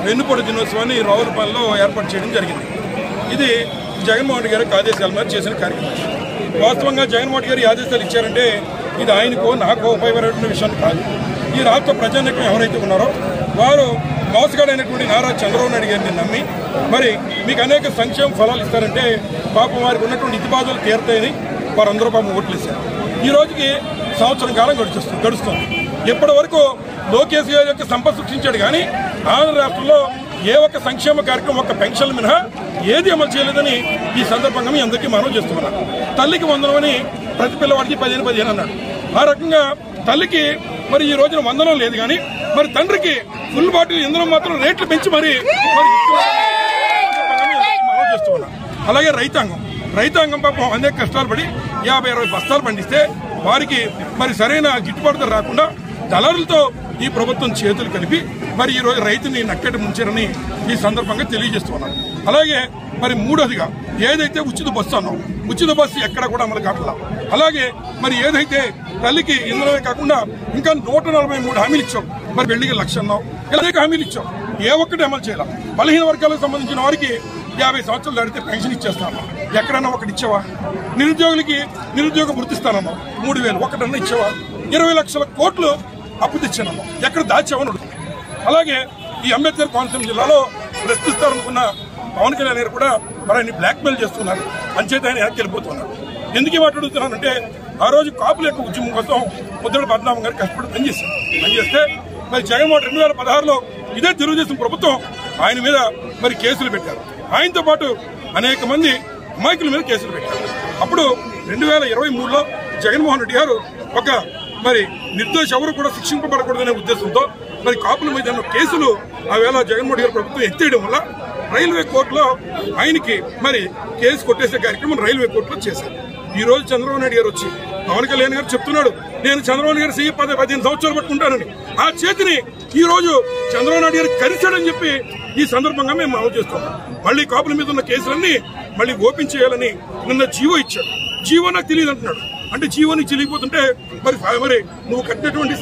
వెన్నుపొడి దినోత్సవాన్ని రావులపాలెంలో ఏర్పాటు చేయడం జరిగింది. ఇది జగన్మోహన్ రెడ్డి గారికి ఆదేశాల మీద చేసిన కార్యక్రమం. వాస్తవంగా జగన్మోహన్ రెడ్డి గారి ఆదేశాలు ఇచ్చారంటే ఇది ఆయనకో నాకో ఉపయోగపడే విషయం కాదు. ఈ రాష్ట్ర ప్రజానీకం ఎవరైతే ఉన్నారో వారు మోసగాడైనటువంటి నారా చంద్రబాబు నాయుడు గారిని నమ్మి మరి మీకు అనేక సంక్షేమ ఫలాలు ఇస్తారంటే పాపం వారికి ఉన్నటువంటి ఇతిబాధలు తీరుతాయని వారందరూ పాపం ఓట్లు ఇస్తారు. ఈ రోజుకి సంవత్సరం కాలం గడుస్తుంది. ఇప్పటి వరకు లోకేష్ గారి యొక్క సంపద సృష్టించాడు కానీ ఆంధ్ర రాష్ట్రంలో ఏ ఒక్క సంక్షేమ కార్యక్రమం ఒక్క పెన్షన్ మినహా ఏది అమలు చేయలేదని ఈ సందర్భంగా మీ అందరికీ మనం చేస్తున్నాం. తల్లికి వందనం అని ప్రతి పిల్లవాడికి 15 అన్నాడు. ఆ రకంగా తల్లికి మరి ఈ రోజున వందనం లేదు కానీ మరి తండ్రికి ఫుల్ బాటిల్ ఇంధనం మాత్రం రేట్లు పెంచి మరి మనం చేస్తున్నాం. అలాగే రైతాంగం పాపం అనేక కష్టాలు పడి 50-60 బస్తాలు పండిస్తే వారికి మరి సరైన గిట్టుబాటు ధర రాకుండా దళారులతో ఈ ప్రభుత్వం చేతులు కలిపి మరి ఈ రోజు రైతుని నట్టేట ముంచారని ఈ సందర్భంగా తెలియజేస్తున్నాం. అలాగే మరి మూడోదిగా ఏదైతే ఉచిత బస్సు అన్నాం, ఉచిత బస్సు ఎక్కడ కూడా అమలు కావట్లా. అలాగే మరి ఏదైతే తల్లికి ఇంధనమే కాకుండా ఇంకా 143 హామీలు ఇచ్చాం. మరి పెళ్లికి 1,00,000 అన్నాం, అనేక హామీలు ఇచ్చాం. ఏ ఒక్కటి అమలు చేయాలి. బలహీన వర్గాలకు సంబంధించిన వారికి 50 సంవత్సరాలు దాటితే పెన్షన్ ఇచ్చేస్తాను. ఎక్కడన్నా ఒకటి ఇచ్చావా? నిరుద్యోగులకి నిరుద్యోగం గుర్తిస్తానన్నావు 3,000 ఒకటన్నా ఇచ్చావా? 20 లక్షల కోట్లు అప్పు తెచ్చానమ్మా, ఎక్కడ దాచావని అడుగుతుంది. అలాగే ఈ అంబేద్కర్ కోనసీమ జిల్లాలో ప్రశ్నిస్తారనుకున్న పవన్ కళ్యాణ్ గారు కూడా మరి ఆయన బ్లాక్మెయిల్ చేస్తున్నారు. అంచేత ఆయన వెనక్కి వెళ్ళిపోతున్నారు. ఎందుకు మాట్లాడుతున్నానంటే ఆ రోజు కాపుల యొక్క ఉద్యమం కోసం ముద్రగడ పద్మనాభం గారు కష్టపడి పనిచేస్తే మరి జగన్మోహన్ 2016లో ఇదే తెలుగుదేశం ప్రభుత్వం ఆయన మీద మరి కేసులు పెట్టారు. ఆయనతో పాటు అనేక మంది అమాయకుల మీద కేసులు పెట్టారు. అప్పుడు 2023లో జగన్మోహన్ రెడ్డి గారు ఒక మరి నిర్దోష ఎవరు కూడా శిక్షింపబడకూడదనే ఉద్దేశంతో మరి కాపుల మీద కేసులు ఆ వేళ జగన్మోహన్ గారి ప్రభుత్వం ఎత్తేయడం వల్ల రైల్వే కోర్టులో ఆయనకి మరి కేసు కొట్టేసే కార్యక్రమం రైల్వే కోర్టులో చేశారు. ఈ రోజు చంద్రబాబు నాయుడు గారు వచ్చి పవన్ కళ్యాణ్ గారు చెప్తున్నాడు నేను చంద్రబాబు గారు 15 సంవత్సరాలు పట్టుకుంటానని. ఆ చేతిని ఈ రోజు చంద్రబాబు నాయుడు గారు కరిచాడని చెప్పి ఈ సందర్భంగా మేము అమలు చేస్తున్నాం. మళ్ళీ కాపుల మీద ఉన్న కేసులన్నీ మళ్ళీ ఓపెన్ చేయాలని నిన్న జీవో ఇచ్చాడు. జీవో నాకు తెలియదు అంటున్నాడు. అంటే జీవోని చెల్లిపోతుంటే మరి నువ్వు కట్టినటువంటి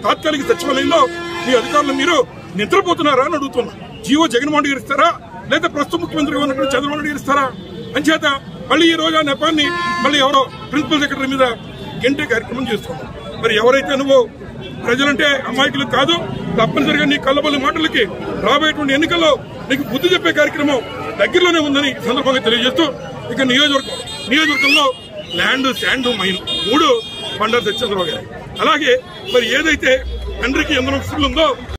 తాత్కాలిక సచివాలయంలో మీ అధికారులు మీరు నిద్రపోతున్నారా అని అడుగుతున్నా. జీవో జగన్మోహన్ గారు ఇస్తారా లేదా ప్రస్తుత ముఖ్యమంత్రిగా ఉన్నటువంటి చంద్రబాబు నాయుడు గారు ఇస్తారా? అంచేత మళ్ళీ ఈ రోజు ఆ నెపాన్ని మళ్ళీ ఎవరో ప్రిన్సిపల్ సెక్రటరీ మీద గంటే కార్యక్రమం చేస్తున్నాం. మరి ఎవరైతే నువ్వు ప్రజలంటే అమాయకులు కాదు, తప్పనిసరిగా నీ కళ్ళబొల్లి మాటలకి రాబోయేటువంటి ఎన్నికల్లో నీకు బుద్ధి చెప్పే కార్యక్రమం దగ్గరలోనే ఉందని సందర్భంగా తెలియజేస్తూ ఇక నియోజకవర్గంలో land, sand, mine 3 Bandaru Chandrababu గారు. అలాగే మరి ఏదైతే తండ్రికి ఎందరో ఫుల్ ఉందో